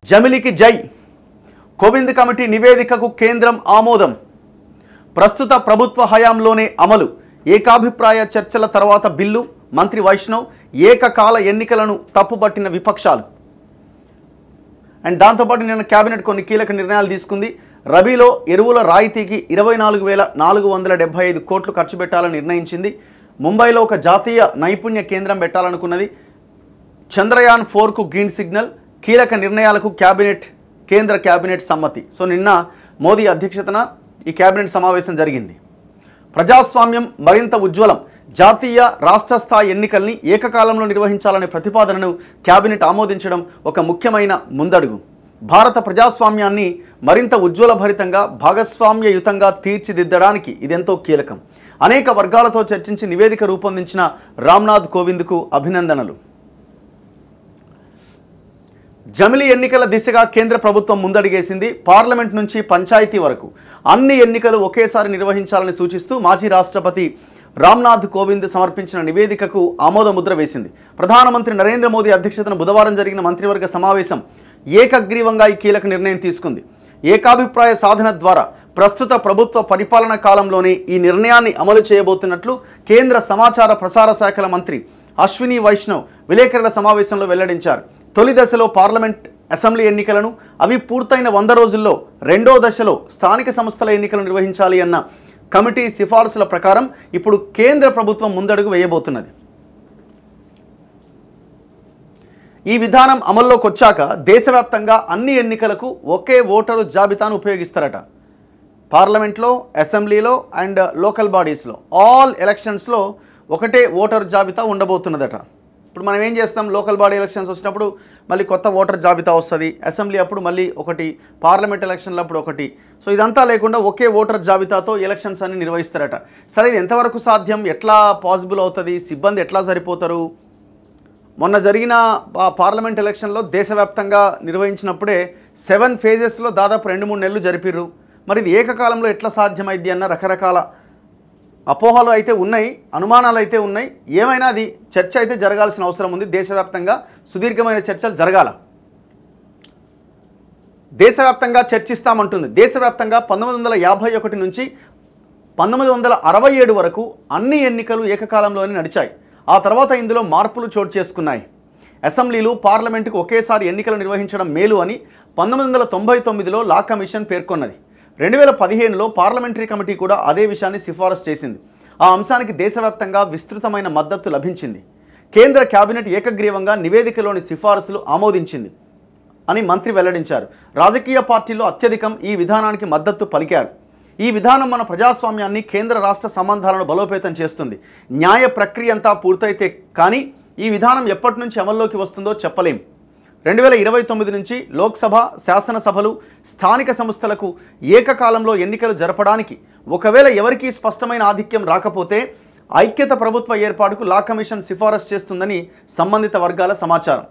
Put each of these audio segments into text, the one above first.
జమిలికి జై. కోవింద్ కమిటీ నివేదికకు కేంద్రం ఆమోదం. ప్రస్తుత ప్రభుత్వ హయాంలోనే అమలు. ఏకాభిప్రాయ చర్చల తర్వాత బిల్లు. మంత్రి వైష్ణవ్. ఏకకాల ఎన్నికలను తప్పుపట్టిన విపక్షాలు. అండ్ దాంతోపాటు నిన్న కేబినెట్ కొన్ని కీలక నిర్ణయాలు తీసుకుంది. రబీలో ఎరువుల రాయితీకి 24,475 కోట్లు ఖర్చు పెట్టాలని నిర్ణయించింది. ముంబైలో ఒక జాతీయ నైపుణ్య కేంద్రం పెట్టాలనుకున్నది. చంద్రయాన్ 4కు గ్రీన్ సిగ్నల్. కీలక నిర్ణయాలకు కేంద్ర కేబినెట్ సమ్మతి. సో నిన్న మోదీ అధ్యక్షతన ఈ కేబినెట్ సమావేశం జరిగింది. ప్రజాస్వామ్యం మరింత ఉజ్వలం. జాతీయ రాష్ట్ర స్థాయి ఎన్నికల్ని ఏకకాలంలో నిర్వహించాలనే ప్రతిపాదనను కేబినెట్ ఆమోదించడం ఒక ముఖ్యమైన ముందడుగు. భారత ప్రజాస్వామ్యాన్ని మరింత ఉజ్వలభరితంగా భాగస్వామ్యయుతంగా తీర్చిదిద్దడానికి ఇదెంతో కీలకం. అనేక వర్గాలతో చర్చించి నివేదిక రూపొందించిన రామ్నాథ్ కోవింద్కు అభినందనలు. జమిలి ఎన్నికల దిశగా కేంద్ర ప్రభుత్వం ముందడిగేసింది. పార్లమెంట్ నుంచి పంచాయతీ వరకు అన్ని ఎన్నికలు ఒకేసారి నిర్వహించాలని సూచిస్తూ మాజీ రాష్ట్రపతి రామ్నాథ్ కోవింద్ సమర్పించిన నివేదికకు ఆమోద ముద్ర వేసింది. ప్రధానమంత్రి నరేంద్ర మోదీ అధ్యక్షతన బుధవారం జరిగిన మంత్రివర్గ సమావేశం ఏకగ్రీవంగా ఈ కీలక నిర్ణయం తీసుకుంది. ఏకాభిప్రాయ సాధన ద్వారా ప్రస్తుత ప్రభుత్వ పరిపాలన కాలంలోనే ఈ నిర్ణయాన్ని అమలు చేయబోతున్నట్లు కేంద్ర సమాచార ప్రసార శాఖల మంత్రి అశ్విని వైష్ణవ్ విలేకరుల సమావేశంలో వెల్లడించారు. తొలి దశలో పార్లమెంట్ అసెంబ్లీ ఎన్నికలను, అవి పూర్తయిన 100 రోజుల్లో రెండో దశలో స్థానిక సంస్థల ఎన్నికలు నిర్వహించాలి అన్న కమిటీ సిఫార్సుల ప్రకారం ఇప్పుడు కేంద్ర ప్రభుత్వం ముందడుగు వేయబోతున్నది. ఈ విధానం అమల్లోకి వచ్చాక దేశవ్యాప్తంగా అన్ని ఎన్నికలకు ఒకే ఓటరు జాబితాను ఉపయోగిస్తారట. పార్లమెంట్లో, అసెంబ్లీలో అండ్ లోకల్ బాడీస్లో ఆల్ ఎలక్షన్స్లో ఒకటే ఓటర్ జాబితా ఉండబోతున్నదట. ఇప్పుడు మనం ఏం చేస్తాం, లోకల్ బాడీ ఎలక్షన్స్ వచ్చినప్పుడు మళ్ళీ కొత్త ఓటర్ జాబితా వస్తుంది, అసెంబ్లీ అప్పుడు మళ్ళీ ఒకటి, పార్లమెంట్ ఎలక్షన్లు అప్పుడు ఒకటి. సో ఇదంతా లేకుండా ఒకే ఓటర్ జాబితాతో ఎలక్షన్స్ అన్ని నిర్వహిస్తారట. సరే, ఇది ఎంతవరకు సాధ్యం, ఎట్లా పాసిబుల్ అవుతుంది, సిబ్బంది ఎట్లా సరిపోతారు? మొన్న జరిగిన పార్లమెంట్ ఎలక్షన్లో దేశవ్యాప్తంగా నిర్వహించినప్పుడే 7 ఫేజెస్లో దాదాపు 2-3 నెలలు జరిపిర్రు. మరి ఇది ఏకకాలంలో ఎట్లా సాధ్యమైంది అన్న రకరకాల అపోహలు అయితే ఉన్నాయి, అనుమానాలు అయితే ఉన్నాయి. ఏమైనా అది చర్చ అయితే జరగాల్సిన అవసరం ఉంది. దేశవ్యాప్తంగా సుదీర్ఘమైన చర్చలు జరగాల. దేశవ్యాప్తంగా చర్చిస్తామంటుంది. దేశవ్యాప్తంగా 1951 నుంచి 1967 వరకు అన్ని ఎన్నికలు ఏకకాలంలోనే నడిచాయి. ఆ తర్వాత ఇందులో మార్పులు చోటు చేసుకున్నాయి. అసెంబ్లీలు, పార్లమెంటుకు ఒకేసారి ఎన్నికలు నిర్వహించడం మేలు అని 1999లో లా కమిషన్ పేర్కొన్నది. 2015లో పార్లమెంటరీ కమిటీ కూడా అదే విషయాన్ని సిఫారసు చేసింది. ఆ అంశానికి దేశవ్యాప్తంగా విస్తృతమైన మద్దతు లభించింది. కేంద్ర కేబినెట్ ఏకగ్రీవంగా నివేదికలోని సిఫారసులు ఆమోదించింది అని మంత్రి వెల్లడించారు. రాజకీయ పార్టీల్లో అత్యధికం ఈ విధానానికి మద్దతు పలికారు. ఈ విధానం మన ప్రజాస్వామ్యాన్ని, కేంద్ర రాష్ట్ర సంబంధాలను బలోపేతం చేస్తుంది. న్యాయ ప్రక్రియ అంతా పూర్తయితే కానీ ఈ విధానం ఎప్పటి నుంచి అమల్లోకి వస్తుందో చెప్పలేం. 2029 నుంచి లోక్సభ, శాసనసభలు, స్థానిక సంస్థలకు ఏకకాలంలో ఎన్నికలు జరపడానికి ఒకవేళ ఎవరికీ స్పష్టమైన ఆధిక్యం రాకపోతే ఐక్యత ప్రభుత్వ ఏర్పాటుకు లా కమిషన్ సిఫారసు చేస్తుందని సంబంధిత వర్గాల సమాచారం.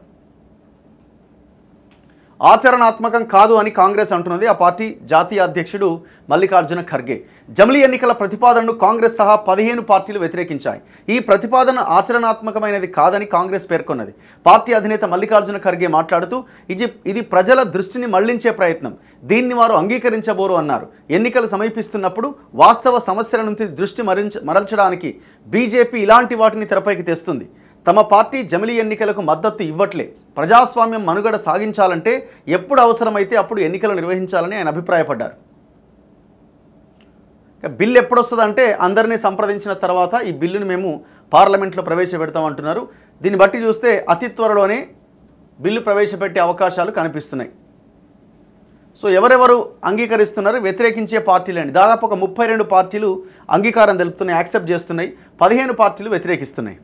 ఆచరణాత్మకం కాదు అని కాంగ్రెస్ అంటున్నది. ఆ పార్టీ జాతీయ అధ్యక్షుడు మల్లికార్జున ఖర్గే. జమిలి ఎన్నికల ప్రతిపాదనను కాంగ్రెస్ సహా 15 పార్టీలు వ్యతిరేకించాయి. ఈ ప్రతిపాదన ఆచరణాత్మకమైనది కాదని కాంగ్రెస్ పేర్కొన్నది. పార్టీ అధినేత మల్లికార్జున ఖర్గే మాట్లాడుతూ ఇది ప్రజల దృష్టిని మళ్లించే ప్రయత్నం, దీన్ని వారు అంగీకరించబోరు అన్నారు. ఎన్నికలు సమీపిస్తున్నప్పుడు వాస్తవ సమస్యల నుంచి దృష్టి మరల్చడానికి బీజేపీ ఇలాంటి వాటిని తెరపైకి తెస్తుంది. తమ పార్టీ జమిలి ఎన్నికలకు మద్దతు ఇవ్వట్లే. ప్రజాస్వామ్యం మనుగడ సాగించాలంటే ఎప్పుడు అవసరమైతే అప్పుడు ఎన్నికలు నిర్వహించాలని ఆయన అభిప్రాయపడ్డారు. బిల్లు ఎప్పుడు వస్తుందంటే అందరినీ సంప్రదించిన తర్వాత ఈ బిల్లును మేము పార్లమెంట్లో ప్రవేశపెడతామంటున్నారు. దీన్ని బట్టి చూస్తే అతి త్వరలోనే బిల్లు ప్రవేశపెట్టే అవకాశాలు కనిపిస్తున్నాయి. సో ఎవరెవరు అంగీకరిస్తున్నారు? వ్యతిరేకించే పార్టీలండి. దాదాపు ఒక 32 పార్టీలు అంగీకారం తెలుపుతున్నాయి, యాక్సెప్ట్ చేస్తున్నాయి. 15 పార్టీలు వ్యతిరేకిస్తున్నాయి.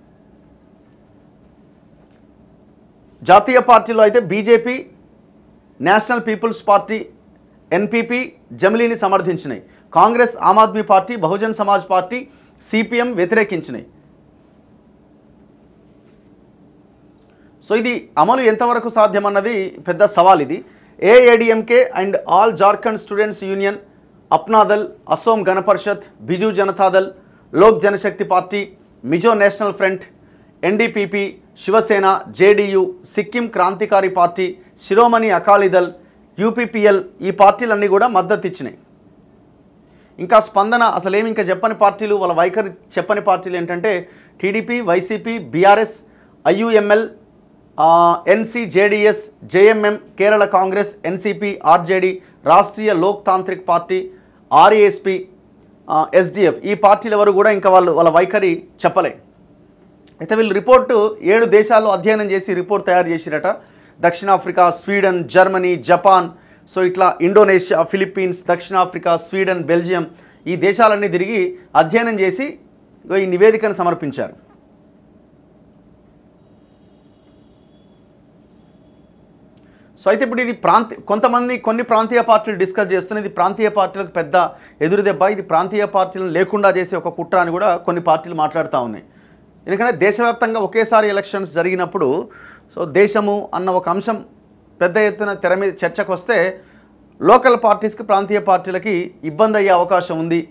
జాతీయ పార్టీలో అయితే BJP, national people's party, NPP జమిలీని సమర్థించినాయి. Congress, Aam Aadmi party, Bahujan Samaj party, CPM వ్యతిరేకించినాయి. సో ఇది అమలు ఎంతవరకు సాధ్యమన్నది పెద్ద సవాల్. ఇది AIADMK and all Jharkhand students union, Apna Dal, Asom Gana Parishad, Biju Janata Dal, Lok Janshakti party, Mizo national front, NDPP, Shiv Sena, JDU, Sikkim Krantikari party, Shiromani Akali Dal, UPPL ఈ పార్టీలన్నీ కూడా మద్దతు ఇచ్చినాయి. ఇంకా స్పందన అసలేమి ఇంకా చెప్పని పార్టీలు, వాళ్ళ వైఖరి చెప్పని పార్టీలు ఏంటంటే TDP, YCP, BRS, IUML, NC, JDS, JMM, Kerala Congress, NCP, RJD, Rashtriya Lok Tantrik party, RASP, SDF ఈ పార్టీలు ఎవరు కూడా ఇంకా వాళ్ళ వైఖరి చెప్పలే. అయితే వీళ్ళు రిపోర్టు 7 దేశాల్లో అధ్యయనం చేసి రిపోర్ట్ తయారు చేసిరట. దక్షిణాఫ్రికా, స్వీడన్, జర్మనీ, జపాన్, సో ఇట్లా ఇండోనేషియా, ఫిలిప్పీన్స్, దక్షిణాఫ్రికా, స్వీడన్, బెల్జియం ఈ దేశాలన్నీ తిరిగి అధ్యయనం చేసి ఈ నివేదికను సమర్పించారు. సో అయితే ఇప్పుడు ఇది కొన్ని ప్రాంతీయ పార్టీలు డిస్కస్ చేస్తున్నాయి. ఇది ప్రాంతీయ పార్టీలకు పెద్ద ఎదురు దెబ్బ. ఇది ప్రాంతీయ పార్టీలను లేకుండా చేసే ఒక కుట్ర అని కూడా కొన్ని పార్టీలు మాట్లాడుతూ ఉన్నాయి. ఎందుకంటే దేశవ్యాప్తంగా ఒకేసారి ఎలక్షన్స్ జరిగినప్పుడు సో దేశము అన్న ఒక అంశం పెద్ద ఎత్తున తెర మీద చర్చకు వస్తే లోకల్ పార్టీస్కి, ప్రాంతీయ పార్టీలకి ఇబ్బంది అయ్యే అవకాశం ఉంది.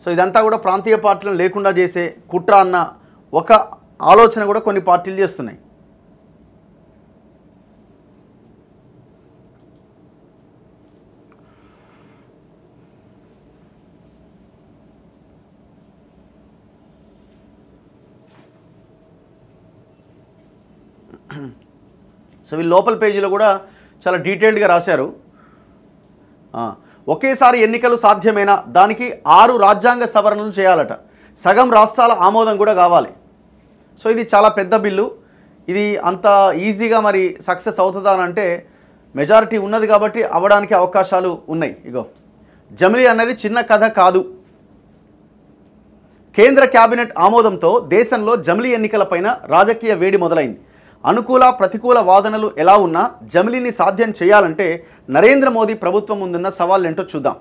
సో ఇదంతా కూడా ప్రాంతీయ పార్టీలను లేకుండా చేసే కుట్ర అన్న ఒక ఆలోచన కూడా కొన్ని పార్టీలు చేస్తున్నాయి. సో వీళ్ళు లోపల పేజీలో కూడా చాలా డీటెయిల్డ్గా రాశారు. ఒకేసారి ఎన్నికలు సాధ్యమేనా, దానికి 6 రాజ్యాంగ సవరణలు చేయాలట, సగం రాష్ట్రాల ఆమోదం కూడా కావాలి. సో ఇది చాలా పెద్ద బిల్లు. ఇది అంత ఈజీగా మరి సక్సెస్ అవుతుందా అని అంటే మెజారిటీ ఉన్నది కాబట్టి అవ్వడానికి అవకాశాలు ఉన్నాయి. ఇగో జమిలీ అనేది చిన్న కథ కాదు. కేంద్ర కేబినెట్ ఆమోదంతో దేశంలో జమిలీ ఎన్నికలపైన రాజకీయ వేడి మొదలైంది. అనుకూల ప్రతికూల వాదనలు ఎలా ఉన్నా జమిలీని సాధ్యం చేయాలంటే నరేంద్ర మోదీ ప్రభుత్వం ముందున్న సవాళ్ళేంటో చూద్దాం.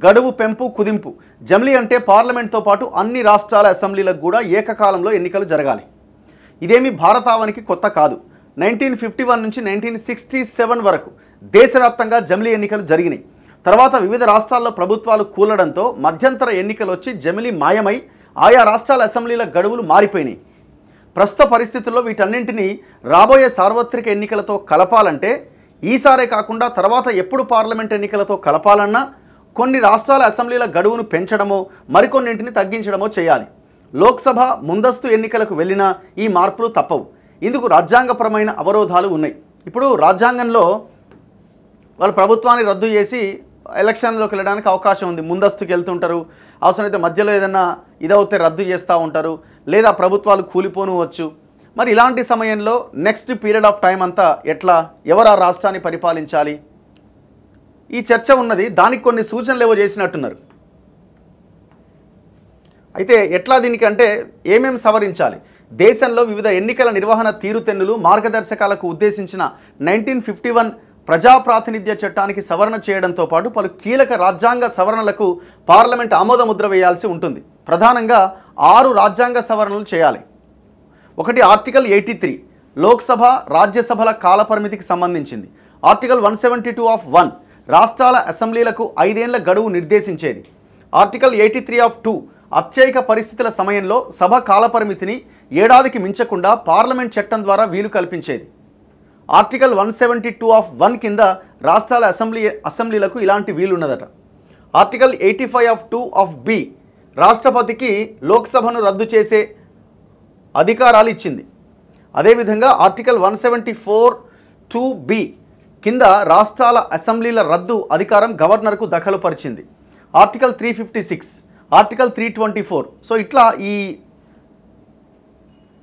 గడువు పెంపు, కుదింపు. జమిలీ అంటే పార్లమెంట్తో పాటు అన్ని రాష్ట్రాల అసెంబ్లీలకు కూడా ఏకకాలంలో ఎన్నికలు జరగాలి. ఇదేమీ భారతావనికి కొత్త కాదు. 1951 నుంచి 1967 వరకు దేశవ్యాప్తంగా జమిలీ ఎన్నికలు జరిగినాయి. తర్వాత వివిధ రాష్ట్రాల్లో ప్రభుత్వాలు కూలడంతో మధ్యంతర ఎన్నికలు వచ్చి జమిలీ మాయమై ఆయా రాష్ట్రాల అసెంబ్లీల గడువులు మారిపోయినాయి. ప్రస్తుత పరిస్థితుల్లో వీటన్నింటినీ రాబోయే సార్వత్రిక ఎన్నికలతో కలపాలంటే ఈసారే కాకుండా తర్వాత ఎప్పుడు పార్లమెంట్ ఎన్నికలతో కలపాలన్నా కొన్ని రాష్ట్రాల అసెంబ్లీల గడువును పెంచడమో మరికొన్నింటిని తగ్గించడమో చేయాలి. లోక్సభ ముందస్తు ఎన్నికలకు వెళ్ళినా ఈ మార్పులు తప్పవు. ఇందుకు రాజ్యాంగపరమైన అవరోధాలు ఉన్నాయి. ఇప్పుడు రాజ్యాంగంలో వాళ్ళు ప్రభుత్వాన్ని రద్దు చేసి ఎలక్షన్లోకి వెళ్ళడానికి అవకాశం ఉంది. ముందస్తుకు వెళ్తుంటారు, అవసరమైతే మధ్యలో ఏదైనా ఇదవుతే రద్దు చేస్తూ ఉంటారు, లేదా ప్రభుత్వాలు కూలిపోనువచ్చు. మరి ఇలాంటి సమయంలో నెక్స్ట్ పీరియడ్ ఆఫ్ టైం అంతా ఎట్లా, ఎవరు ఆ రాష్ట్రాన్ని పరిపాలించాలి, ఈ చర్చ ఉన్నది. దానికి కొన్ని సూచనలు ఏవో చేసినట్టున్నారు. అయితే ఎట్లా దీనికి అంటే ఏమేమి సవరించాలి, దేశంలో వివిధ ఎన్నికల నిర్వహణ తీరుతెన్నులు, మార్గదర్శకాలకు ఉద్దేశించిన 1951 ప్రజాప్రాతినిధ్య చట్టానికి సవరణ చేయడంతో పాటు పలు కీలక రాజ్యాంగ సవరణలకు పార్లమెంట్ ఆమోదముద్ర వేయాల్సి ఉంటుంది. ప్రధానంగా 6 రాజ్యాంగ సవరణలు చేయాలి. ఒకటి ఆర్టికల్ 83 లోక్సభ, రాజ్యసభల కాలపరిమితికి సంబంధించింది. ఆర్టికల్ 172 ఆఫ్ 1 రాష్ట్రాల అసెంబ్లీలకు 5 ఏళ్ల గడువు నిర్దేశించేది. ఆర్టికల్ 83 ఆఫ్ 2 అత్యయిక పరిస్థితుల సమయంలో సభ కాలపరిమితిని ఏడాదికి మించకుండా పార్లమెంట్ చట్టం ద్వారా వీలు కల్పించేది. ఆర్టికల్ 172 ఆఫ్ 1 కింద రాష్ట్రాల అసెంబ్లీలకు ఇలాంటి వీలున్నదట. ఆర్టికల్ 85 ఆఫ్ 2 ఆఫ్ బి రాష్ట్రపతికి లోక్సభను రద్దు చేసే అధికారాలు ఇచ్చింది. అదేవిధంగా ఆర్టికల్ 174(2)(b కింద రాష్ట్రాల అసెంబ్లీల రద్దు అధికారం గవర్నర్కు దఖలుపరిచింది. Article 356, article 324. సో ఇట్లా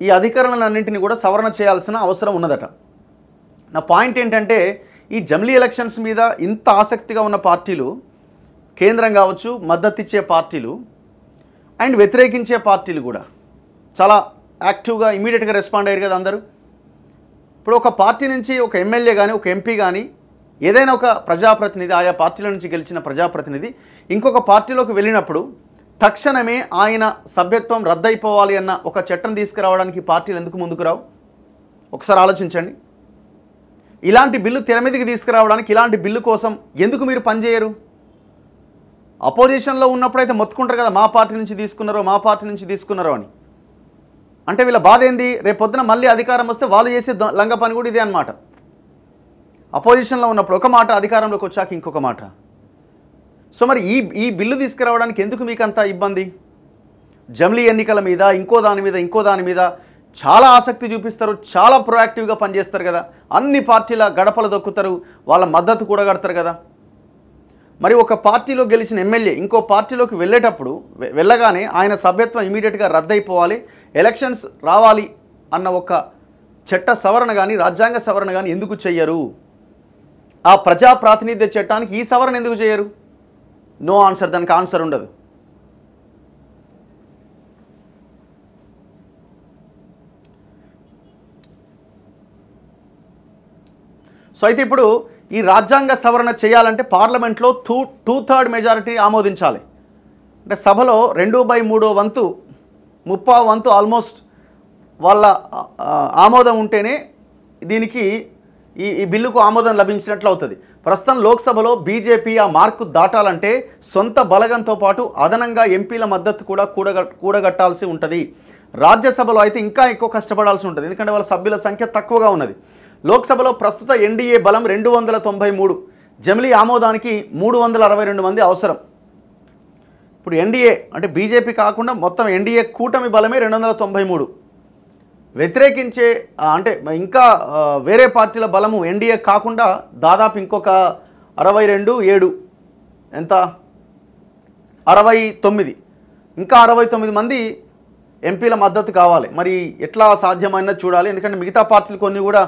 ఈ అధికారాలన్నింటినీ కూడా సవరణ చేయాల్సిన అవసరం ఉన్నదట. నా పాయింట్ ఏంటంటే ఈ జమిలీ ఎలక్షన్స్ మీద ఇంత ఆసక్తిగా ఉన్న పార్టీలు, కేంద్రం కావచ్చు, మద్దతు ఇచ్చే పార్టీలు అండ్ వ్యతిరేకించే పార్టీలు కూడా చాలా యాక్టివ్గా ఇమీడియట్గా రెస్పాండ్ అయ్యారు కదా అందరూ. ఇప్పుడు ఒక పార్టీ నుంచి ఒక ఎమ్మెల్యే కానీ, ఒక ఎంపీ కానీ, ఏదైనా ఒక ప్రజాప్రతినిధి, ఆయా పార్టీల నుంచి గెలిచిన ప్రజాప్రతినిధి ఇంకొక పార్టీలోకి వెళ్ళినప్పుడు తక్షణమే ఆయన సభ్యత్వం రద్దయిపోవాలి అన్న ఒక చట్టం తీసుకురావడానికి పార్టీలు ఎందుకు ముందుకు రావు? ఒకసారి ఆలోచించండి. ఇలాంటి బిల్లు తెర మీదకి తీసుకురావడానికి, ఇలాంటి బిల్లు కోసం ఎందుకు మీరు పనిచేయరు? అపోజిషన్లో ఉన్నప్పుడైతే మొత్తుకుంటారు కదా, మా పార్టీ నుంచి తీసుకున్నారో, మా పార్టీ నుంచి తీసుకున్నారో అని. అంటే వీళ్ళ బాధ ఏంది? రేపొద్దున మళ్ళీ అధికారం వస్తే వాళ్ళు చేసే లంగ పని కూడా ఇదే అనమాట. అపోజిషన్లో ఉన్నప్పుడు ఒక మాట, అధికారంలోకి వచ్చాక ఇంకొక మాట. సో మరి ఈ బిల్లు తీసుకురావడానికి ఎందుకు మీకు అంత ఇబ్బంది? జమిలీ ఎన్నికల మీద ఇంకో దాని మీద చాలా ఆసక్తి చూపిస్తారు, చాలా ప్రొయాక్టివ్గా పనిచేస్తారు కదా, అన్ని పార్టీల గడపలు దొక్కుతారు, వాళ్ళ మద్దతు కూడగడతారు కదా. మరి ఒక పార్టీలో గెలిచిన ఎమ్మెల్యే ఇంకో పార్టీలోకి వెళ్ళగానే ఆయన సభ్యత్వం ఇమీడియట్గా రద్దయిపోవాలి, ఎలక్షన్స్ రావాలి అన్న ఒక చట్ట సవరణ కానీ రాజ్యాంగ సవరణ కానీ ఎందుకు చెయ్యరు? ఆ ప్రజా ప్రాతినిధ్య చట్టానికి ఈ సవరణ ఎందుకు చేయరు? నో ఆన్సర్, దానికి ఆన్సర్ ఉండదు. సో అయితే ఇప్పుడు ఈ రాజ్యాంగ సవరణ చేయాలంటే పార్లమెంట్లో 2/3 మెజారిటీ ఆమోదించాలి. అంటే సభలో 2/3 వంతు 30 వంతు ఆల్మోస్ట్ వాళ్ళ ఆమోదం ఉంటేనే దీనికి ఈ బిల్లుకు ఆమోదం లభించినట్లు అవుతుంది. ప్రస్తుతం లోక్సభలో బీజేపీ ఆ మార్కు దాటాలంటే సొంత బలగంతో పాటు అదనంగా ఎంపీల మద్దతు కూడా కూడగట్టాల్సి ఉంటుంది. రాజ్యసభలో అయితే ఇంకా ఎక్కువ కష్టపడాల్సి ఉంటుంది, ఎందుకంటే వాళ్ళ సభ్యుల సంఖ్య తక్కువగా ఉన్నది. లోక్సభలో ప్రస్తుత ఎన్డీఏ బలం 293, జమిలీ ఆమోదానికి 362 మంది అవసరం. ఇప్పుడు ఎన్డీఏ అంటే బీజేపీ కాకుండా మొత్తం ఎన్డీఏ కూటమి బలమే 293. వ్యతిరేకించే అంటే ఇంకా వేరే పార్టీల బలము ఎన్డీఏ కాకుండా దాదాపు ఇంకొక 62, ఎంత 69, ఇంకా 69 మంది ఎంపీల మద్దతు కావాలి. మరి ఎట్లా సాధ్యమైనా చూడాలి, ఎందుకంటే మిగతా పార్టీలు కొన్ని కూడా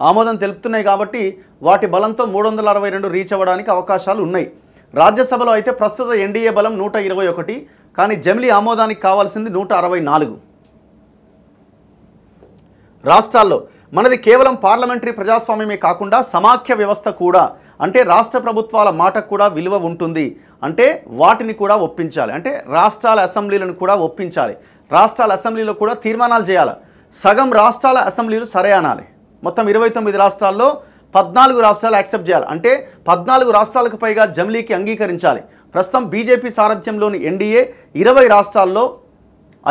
ఆమోదం తెలుపుతున్నాయి కాబట్టి వాటి బలంతో 362 రీచ్ అవ్వడానికి అవకాశాలు ఉన్నాయి. రాజ్యసభలో అయితే ప్రస్తుత ఎన్డీఏ బలం 121, కానీ జమిలీ ఆమోదానికి కావాల్సింది 164. రాష్ట్రాల్లో మనది కేవలం పార్లమెంటరీ ప్రజాస్వామ్యమే కాకుండా సమాఖ్య వ్యవస్థ కూడా, అంటే రాష్ట్ర ప్రభుత్వాల మాటకు కూడా విలువ ఉంటుంది. అంటే వాటిని కూడా ఒప్పించాలి, అంటే రాష్ట్రాల అసెంబ్లీలను కూడా ఒప్పించాలి, రాష్ట్రాల అసెంబ్లీలో కూడా తీర్మానాలు చేయాలి. సగం రాష్ట్రాల అసెంబ్లీలు సరే అనాలి. మొత్తం 29 రాష్ట్రాల్లో 14 రాష్ట్రాలు యాక్సెప్ట్ చేయాలి, అంటే 14 రాష్ట్రాలకు పైగా జమిలీకి అంగీకరించాలి. ప్రస్తుతం బీజేపీ సారథ్యంలోని ఎన్డీఏ 20 రాష్ట్రాల్లో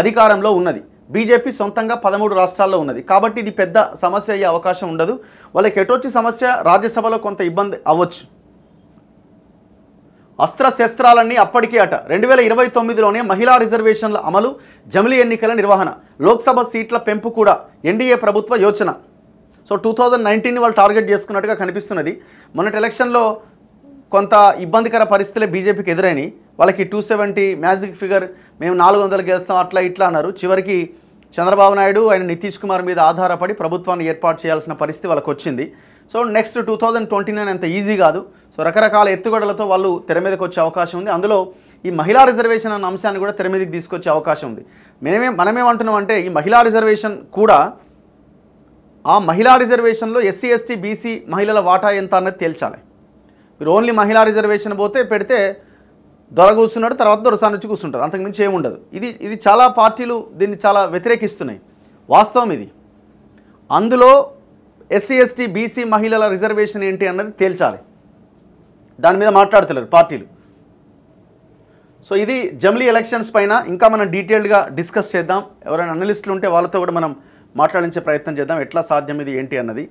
అధికారంలో ఉన్నది, బీజేపీ సొంతంగా 13 రాష్ట్రాల్లో ఉన్నది. కాబట్టి ఇది పెద్ద సమస్య అయ్యే అవకాశం ఉండదు. వాళ్ళకి ఎటొచ్చి సమస్య రాజ్యసభలో కొంత ఇబ్బంది అవ్వచ్చు. అస్త్రశస్త్రాలన్నీ అప్పటికే 2029లోనే మహిళా రిజర్వేషన్ల అమలు, జమిలీ ఎన్నికల నిర్వహణ, లోక్సభ సీట్ల పెంపు కూడా ఎన్డీఏ ప్రభుత్వ యోచన. సో 2019 వాళ్ళు టార్గెట్ చేసుకున్నట్టుగా కనిపిస్తున్నది. మొన్నటి ఎలక్షన్లో కొంత ఇబ్బందికర పరిస్థితులే బీజేపీకి ఎదురైనాయి. వాళ్ళకి 270 మ్యాజిక్ ఫిగర్, మేము 400 గెలుస్తాం అట్లా ఇట్లా అన్నారు. చివరికి చంద్రబాబు నాయుడు ఆయన నితీష్ కుమార్ మీద ఆధారపడి ప్రభుత్వాన్ని ఏర్పాటు చేయాల్సిన పరిస్థితి వాళ్ళకి వచ్చింది. సో నెక్స్ట్ 2029 అంత ఈజీ కాదు. సో రకరకాల ఎత్తుగడలతో వాళ్ళు తెర మీదకి వచ్చే అవకాశం ఉంది. అందులో ఈ మహిళా రిజర్వేషన్ అన్న అంశాన్ని కూడా తెర మీదకి తీసుకొచ్చే అవకాశం ఉంది. మనమేమంటున్నాం అంటే ఈ మహిళా రిజర్వేషన్ కూడా, ఆ మహిళా రిజర్వేషన్లో ఎస్సీ ఎస్టీ బీసీ మహిళల వాటా ఎంత అన్నది తేల్చాలి. మీరు ఓన్లీ మహిళా రిజర్వేషన్ పెడితే దొర కూర్చున్నాడు, తర్వాత దొరసాన్ని వచ్చి కూర్చుంటారు, అంతకుమించి ఏముండదు. ఇది చాలా పార్టీలు దీన్ని చాలా వ్యతిరేకిస్తున్నాయి. వాస్తవం ఇది. అందులో ఎస్సీ ఎస్టీ బీసీ మహిళల రిజర్వేషన్ ఏంటి అన్నది తేల్చాలి. దాని మీద మాట్లాడతలేరు పార్టీలు. సో ఇది జమిలీ ఎలక్షన్స్ పైన ఇంకా మనం డీటెయిల్డ్గా డిస్కస్ చేద్దాం. ఎవరైనా అనలిస్టులు ఉంటే వాళ్ళతో కూడా మనం మాట్లాడించే ప్రయత్నం చేద్దాం, ఎట్లా సాధ్యం ఇది ఏంటి అన్నది.